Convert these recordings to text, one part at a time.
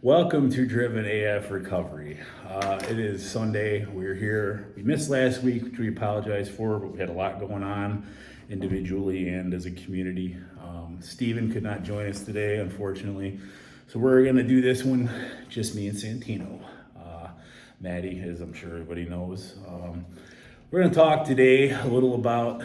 Welcome to Driven AF Recovery. It is Sunday. We're here. We missed last week, which we apologize for, but we had a lot going on individually and as a community. Steven could not join us today, unfortunately. So we're going to do this one, just me and Santino. Maddie, as I'm sure everybody knows. We're going to talk today a little about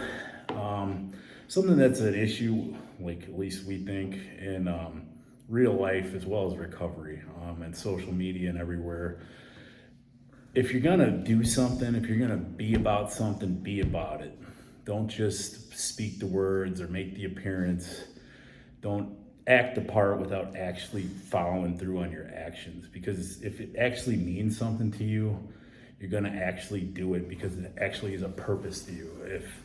something that's an issue, like at least we think, in real life as well as recovery and social media and everywhere. If you're gonna do something, if you're gonna be about something, be about it. Don't just speak the words or make the appearance. Don't act the part without actually following through on your actions. Because if it actually means something to you, you're gonna actually do it because it actually is a purpose to you.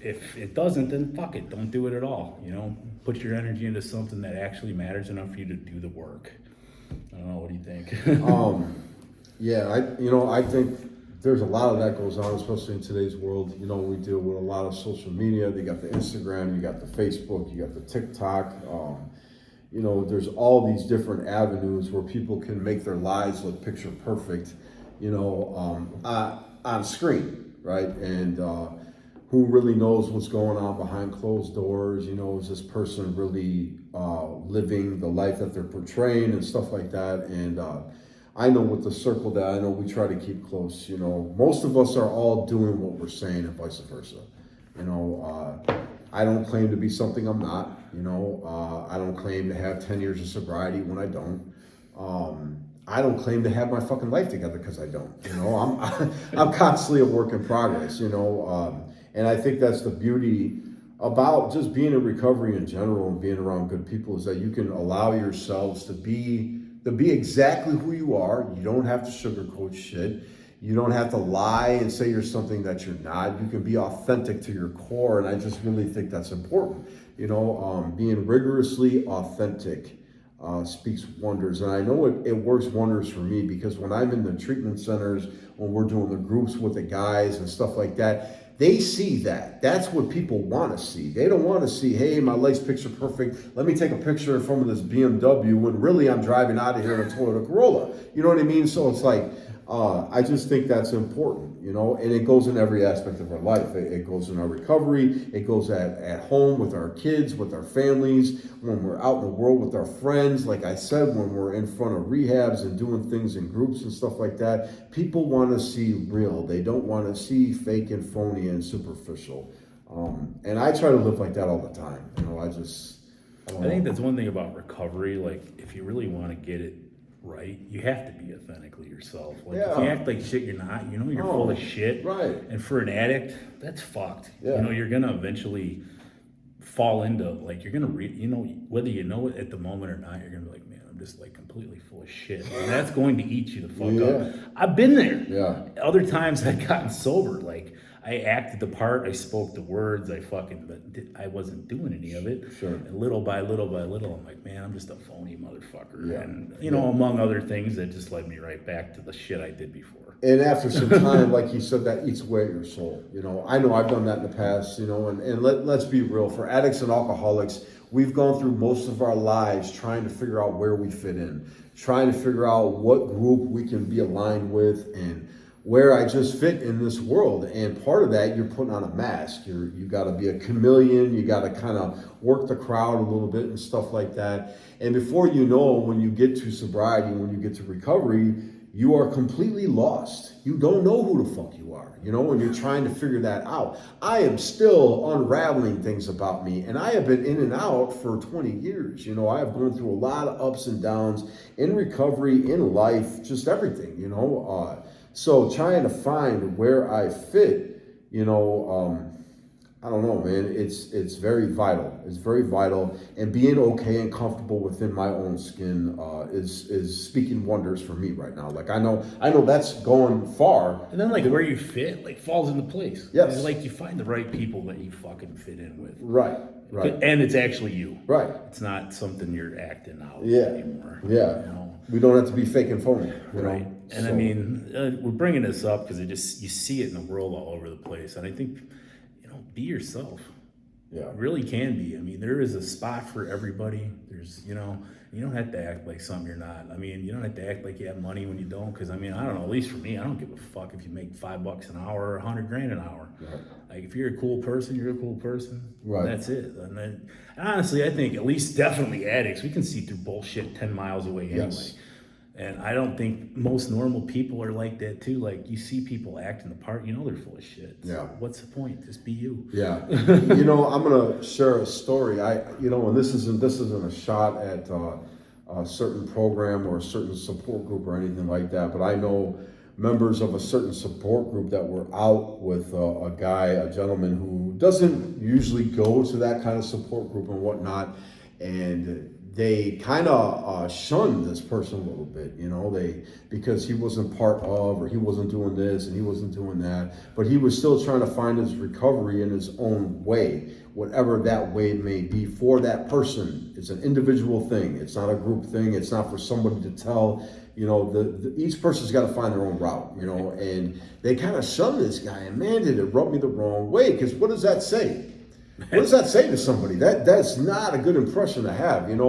If it doesn't, then fuck it, don't do it at all. You know, put your energy into something that actually matters enough for you to do the work. I don't know, what do you think? I think there's a lot of that goes on, especially in today's world. You know, we deal with a lot of social media. You got the Instagram, you got the Facebook, you got the TikTok. There's all these different avenues where people can make their lives look picture perfect, on screen, right? And who really knows what's going on behind closed doors? Is this person really living the life that they're portraying and stuff like that? And I know with the circle that I know we try to keep close, most of us are all doing what we're saying and vice versa. I don't claim to be something I'm not, I don't claim to have 10 years of sobriety when I don't. I don't claim to have my fucking life together because I don't. I'm constantly a work in progress. And I think that's the beauty about just being in recovery in general and being around good people, is that you can allow yourselves to be exactly who you are. You don't have to sugarcoat shit. You don't have to lie and say you're something that you're not. You can be authentic to your core, and I just really think that's important. Being rigorously authentic speaks wonders. And I know it works wonders for me, because when I'm in the treatment centers, when we're doing the groups with the guys and stuff like that, they see that. That's what people want to see. They don't want to see, hey, my life's picture perfect. Let me take a picture in front of this BMW when really I'm driving out of here in a Toyota Corolla. You know what I mean? So it's like, I just think that's important, and it goes in every aspect of our life. It goes in our recovery. It goes at home with our kids, with our families, when we're out in the world with our friends. Like I said, when we're in front of rehabs and doing things in groups and stuff like that, people want to see real. They don't want to see fake and phony and superficial. And I try to live like that all the time. I think that's one thing about recovery. Like, if you really want to get it right, you have to be authentically yourself. Like, if you act like shit, you're not. You're full of shit. Right. And for an addict, that's fucked. Yeah. You're gonna eventually fall into, like, you're gonna whether you know it at the moment or not, you're gonna be like, man, I'm just like completely full of shit. And that's going to eat you the fuck up. I've been there. Yeah. Other times I've gotten sober, like, I acted the part, I spoke the words, but I wasn't doing any of it. Sure. And little by little by little, I'm like, man, I'm just a phony motherfucker. Yeah. And, among other things that just led me right back to the shit I did before. And after some time, like you said, that eats away at your soul. I know I've done that in the past, and let's be real. For addicts and alcoholics, we've gone through most of our lives trying to figure out where we fit in, trying to figure out what group we can be aligned with, and where I just fit in this world. And part of that, you're putting on a mask. You got to be a chameleon. You got to kind of work the crowd a little bit and stuff like that. And before you know, when you get to sobriety, when you get to recovery, you are completely lost. You don't know who the fuck you are, and you're trying to figure that out. I am still unraveling things about me, and I have been in and out for 20 years. I have gone through a lot of ups and downs in recovery, in life, just everything, So trying to find where I fit, I don't know, man. It's very vital. It's very vital, and being okay and comfortable within my own skin is speaking wonders for me right now. Like I know that's going far. And then, like, where you fit, like, falls into place. Yes. It's like you find the right people that you fucking fit in with. Right. And it's actually you. Right. It's not something you're acting out anymore. Yeah. We don't have to be fake and phony. Right. And so, I mean, we're bringing this up because you see it in the world all over the place. And I think, be yourself. Yeah. It really can be. I mean, there is a spot for everybody. There's, you don't have to act like something you're not. I mean, you don't have to act like you have money when you don't. Because I mean, I don't know. At least for me, I don't give a fuck if you make $5 an hour or $100 grand an hour. Right. Like if you're a cool person, you're a cool person. Right. That's it. And then, honestly, I think at least definitely addicts, we can see through bullshit 10 miles away anyway. Yes. And I don't think most normal people are like that too. Like you see people act in the park, they're full of shit. So Yeah. what's the point? Just be you. Yeah. I'm gonna share a story. And this isn't a shot at a certain program or a certain support group or anything like that. But I know members of a certain support group that were out with a gentleman who doesn't usually go to that kind of support group and whatnot, and they kind of shunned this person a little bit, because he wasn't part of, or he wasn't doing this and he wasn't doing that, but he was still trying to find his recovery in his own way, whatever that way may be for that person. It's an individual thing. It's not a group thing. It's not for somebody to tell. Each person's got to find their own route, and they kind of shunned this guy, and man, did it rub me the wrong way, because what does that say? What does that say to somebody? That's not a good impression to have, and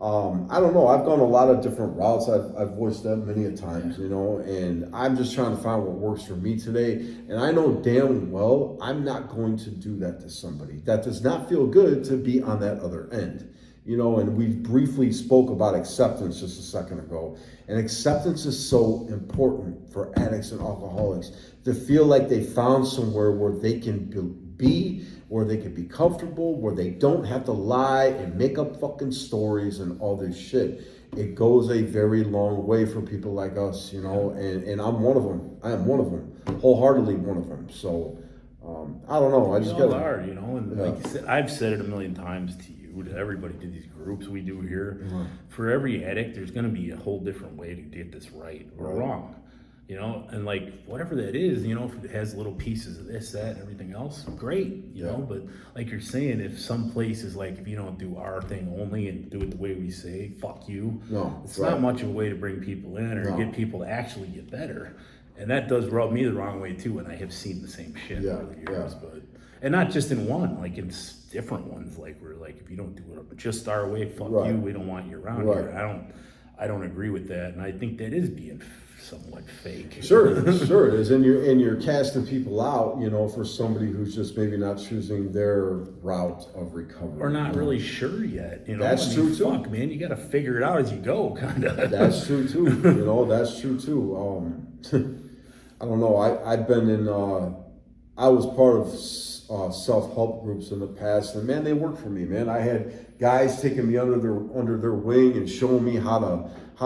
I don't know. I've gone a lot of different routes. I've voiced that many a times, and I'm just trying to find what works for me today. And I know damn well I'm not going to do that to somebody. That does not feel good to be on that other end, and we briefly spoke about acceptance just a second ago. And acceptance is so important for addicts and alcoholics to feel like they found somewhere where they can be, where they can be comfortable, where they don't have to lie and make up fucking stories and all this shit. It goes a very long way for people like us, and I'm one of them. I am one of them, wholeheartedly one of them. So, I don't know. I just got hard, and like you said, I've said it a million times to you, to everybody, to these groups we do here. Mm-hmm. For every addict, there's going to be a whole different way to get this right or wrong. And like whatever that is, if it has little pieces of this, that, and everything else, great, but like you're saying, if some places, like if you don't do our thing only and do it the way we say, fuck you, it's not much of a way to bring people in or get people to actually get better. And that does rub me the wrong way too, and I have seen the same shit over the years, and not just in one, like in different ones, like we're like, if you don't do it just our way, fuck you, we don't want you around here. I don't agree with that, and I think that is being somewhat fake. Sure it is, and you're casting people out, for somebody who's just maybe not choosing their route of recovery, or not really sure yet. That's true too. Fuck, man, you got to figure it out as you go, kind of. That's true too. That's true too. I don't know. I've been in. I was part of self-help groups in the past, and man, they worked for me. Man, I had guys taking me under their wing and showing me how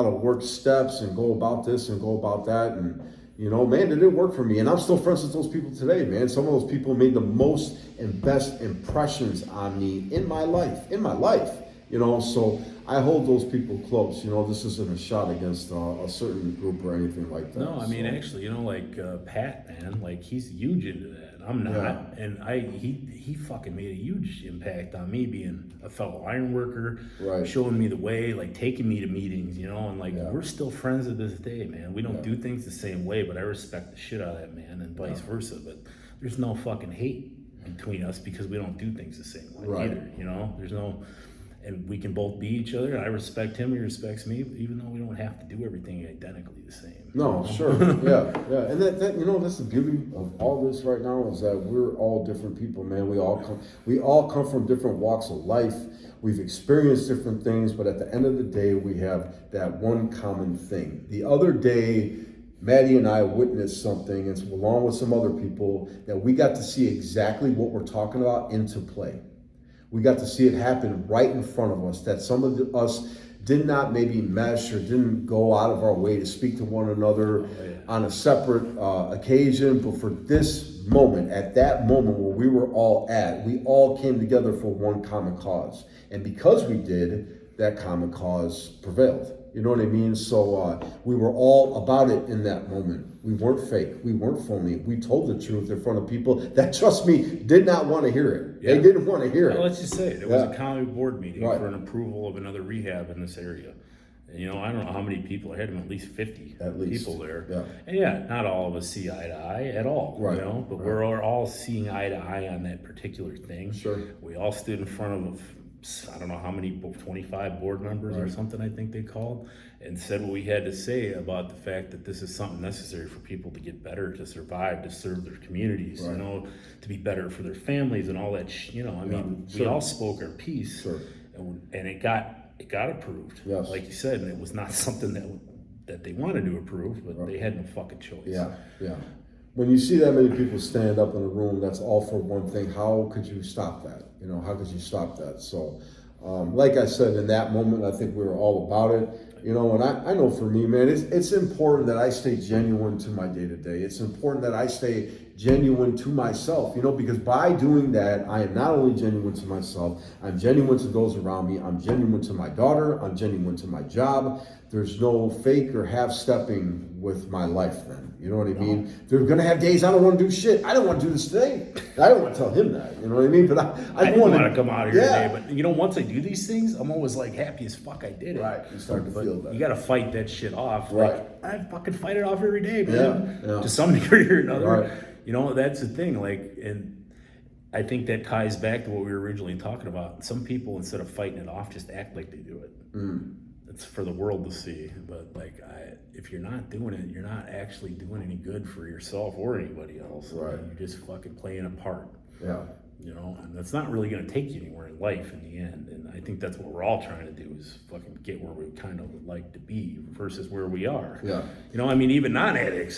to work steps and go about this and go about that, and man, it did work for me. And I'm still friends with those people today, man. Some of those people made the most and best impressions on me in my life. So I hold those people close. This isn't a shot against a certain group or anything like that. No, I mean, actually, like Pat, man, like he's huge into that. I'm not, and he fucking made a huge impact on me, being a fellow iron worker, showing me the way, like taking me to meetings, and like we're still friends to this day, man. We don't do things the same way, but I respect the shit out of that man, and vice versa. But there's no fucking hate between us because we don't do things the same way either. There's no. And we can both be each other. I respect him, he respects me, even though we don't have to do everything identically the same. No, sure, yeah. And that that's the beauty of all this right now, is that we're all different people, man. We all come from different walks of life. We've experienced different things, but at the end of the day, we have that one common thing. The other day, Maddie and I witnessed something, and along with some other people, that we got to see exactly what we're talking about into play. We got to see it happen right in front of us, that some of us did not maybe mesh or didn't go out of our way to speak to one another on a separate occasion. But for this moment, at that moment where we were all at, we all came together for one common cause. And because we did, that common cause prevailed. You know what I mean? So we were all about it in that moment. We weren't fake. We weren't phony. We told the truth in front of people that, trust me, did not want to hear it. They didn't want to hear it. Let's just say it. It was a county board meeting for an approval of another rehab in this area. And, you know, I don't know how many people, I had at least 50 At least. people there. Yeah. And yeah, not all of us see eye to eye at all, Right, you know, but right. we're all seeing eye to eye on that particular thing. Sure. We all stood in front of, I don't know how many, 25 board members or Right. something I think they called, and said what we had to say about the fact that this is something necessary for people to get better, to survive, to serve their communities, Right. you know, to be better for their families and all that, you know, I mean, we Sure. all spoke our piece, Sure. and it got approved, Yes. like you said, and it was not something that they wanted to approve, but they had no fucking choice. Yeah, yeah. When you see that many people stand up in a room, that's all for one thing. How could you stop that? You know, how could you stop that? So, like I said, in that moment, I think we were all about it. You know, and I know for me, man, it's important that I stay genuine to my day to day. It's important that I stay genuine to myself, you know, because by doing that, I am not only genuine to myself, I'm genuine to those around me, I'm genuine to my daughter, I'm genuine to my job. There's no fake or half stepping with my life then. You know what I mean? They're gonna have days I don't want to do shit. I don't want to do this thing. I don't want to tell him that. You know what I mean? But I didn't want want to come out here Yeah. today, but you know, once I do these things, I'm always like happy as fuck I did it. Right, you start to But feel that. you got to fight that shit off. Right. Like, I fucking fight it off every day, man. Yeah, yeah. To some degree or another. Right. You know, that's the thing. Like, and I think that ties back to what we were originally talking about. Some people, instead of fighting it off, just act like they do it. It's for the world to see. But like, if you're not doing it, you're not actually doing any good for yourself or anybody else. Right. You're just fucking playing a part. Yeah. You know, and that's not really going to take you anywhere in life in the end. And I think that's what we're all trying to do is fucking get where we kind of would like to be versus where we are. Yeah. You know, I mean, even non-addicts,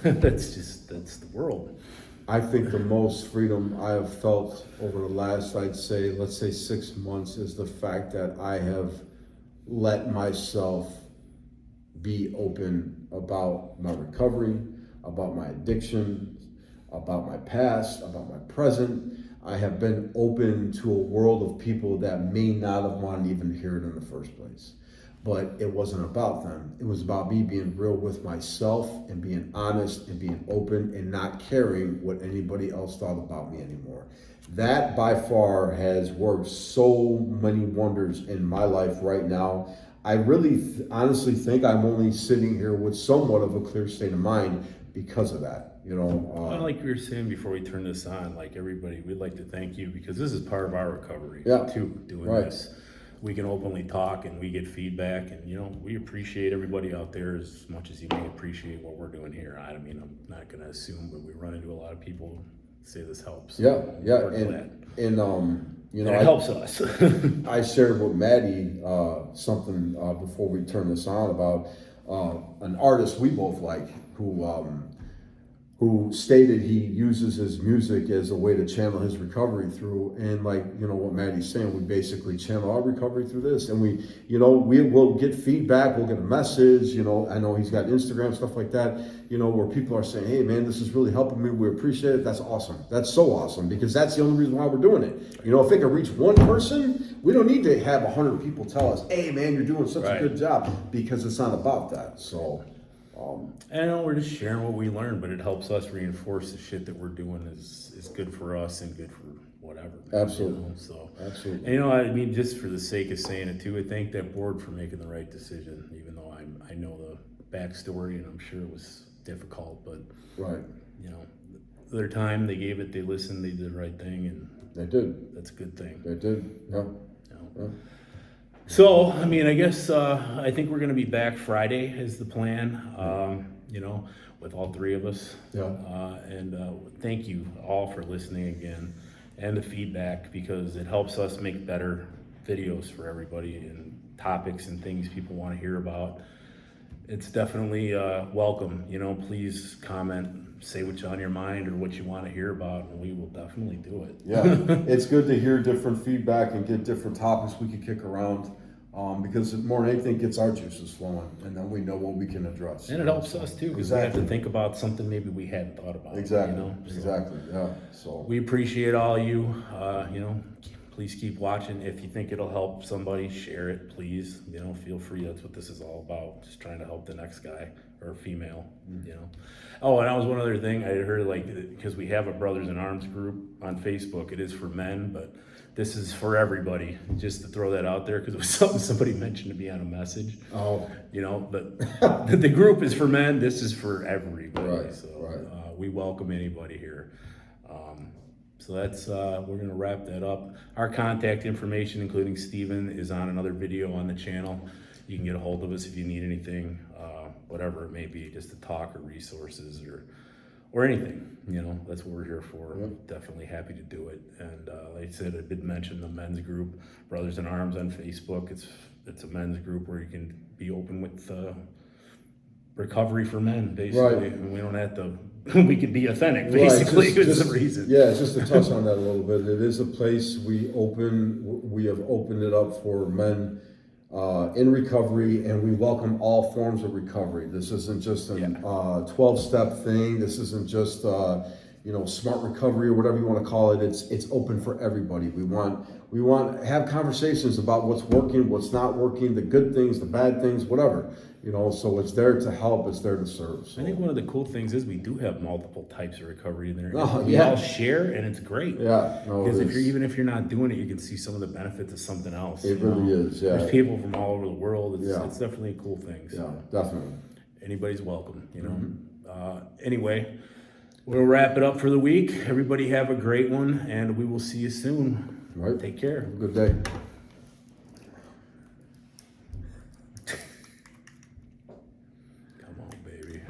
that's the world. I think the most freedom I have felt over the last, let's say 6 months is the fact that I have let myself be open about my recovery, about my addiction, about my past, about my present. I have been open to a world of people that may not have wanted to even hear it in the first place. But it wasn't about them. It was about me being real with myself and being honest and being open and not caring what anybody else thought about me anymore. That by far has worked so many wonders in my life right now. I really honestly think I'm only sitting here with somewhat of a clear state of mind because of that. You know, Well, like we were saying before we turn this on, like everybody, we'd like to thank you because this is part of our recovery too, doing Right. this. We can openly talk and we get feedback, and you know, we appreciate everybody out there as much as you may appreciate what we're doing here. I mean, I'm not going to assume, but we run into a lot of people who say this helps. Yeah, yeah, We're glad. and you know, And it helps us. I shared with Maddie something before we turn this on about an artist we both like who stated he uses his music as a way to channel his recovery through, and like, you know, what Maddie's saying, we basically channel our recovery through this, and we will get feedback, we'll get a message, you know, I know he's got Instagram, stuff like that, you know, where people are saying, hey man, this is really helping me, we appreciate it. That's awesome. That's so awesome, because that's the only reason why we're doing it. You know, if it can reach one person, we don't need to have 100 people tell us, hey man, you're doing such a good job, because it's not about that. So And I know we're just sharing what we learned, but it helps us reinforce the shit that we're doing is good for us and good for whatever. Absolutely. You know? So absolutely. And you know, I mean, just for the sake of saying it too, I thank that board for making the right decision, even though I know the backstory and I'm sure it was difficult, but Right. you know, their time, they gave it, they listened, they did the right thing, and They did. that's a good thing. They did. Yeah. You know? Yeah. So, I mean, I guess I think we're going to be back Friday is the plan, you know, with all three of us. Yeah. And thank you all for listening again and the feedback, because it helps us make better videos for everybody and topics and things people want to hear about. It's definitely welcome. You know, please comment, say what's on your mind or what you want to hear about, and we will definitely do it. Yeah, it's good to hear different feedback and get different topics we can kick around, because more than anything, gets our juices flowing, and then we know what we can address. And it helps us too, because we have to think about something maybe we hadn't thought about. Exactly. You know? So Exactly. Yeah. So we appreciate all you. You know, please keep watching. If you think it'll help somebody, share it, please. You know, feel free. That's what this is all about. Just trying to help the next guy or female. You know. Oh, and that was one other thing I heard, like, because we have a Brothers in Arms group on Facebook. It is for men, but this is for everybody, just to throw that out there, because it was something somebody mentioned to me on a message. Oh, You know, but the group is for men, this is for everybody. Right, So right. we welcome anybody here. So that's, we're gonna wrap that up. Our contact information, including Steven, is on another video on the channel. You can get a hold of us if you need anything, whatever it may be, just to talk or resources or anything, you know, that's what we're here for. Yep. Definitely happy to do it. And like I said, I did mention the men's group, Brothers in Arms on Facebook. It's a men's group where you can be open with recovery for men, basically. Right. And we don't have to, we can be authentic, basically, Right, is the reason. Yeah, just to touch on that a little bit, it is a place we have opened it up for men in recovery, and we welcome all forms of recovery. This isn't just a 12-step thing. This isn't just smart recovery or whatever you want to call it. It's open for everybody. We want to have conversations about what's working, what's not working, the good things, the bad things, whatever. So it's there to help. It's there to serve. So. I think one of the cool things is we do have multiple types of recovery in there. Oh, We yeah. all share, and it's great. Yeah, no, Because it is. even if you're not doing it, you can see some of the benefits of something else. It you know? really is, yeah. There's people from all over the world. Yeah. It's definitely a cool thing. So Yeah, definitely. anybody's welcome, you know. Mm-hmm. Anyway, we'll wrap it up for the week. Everybody have a great one, and we will see you soon. Right. Take care. Have a good day. Come on, baby.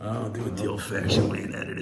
I'll do it the old-fashioned way and edit it.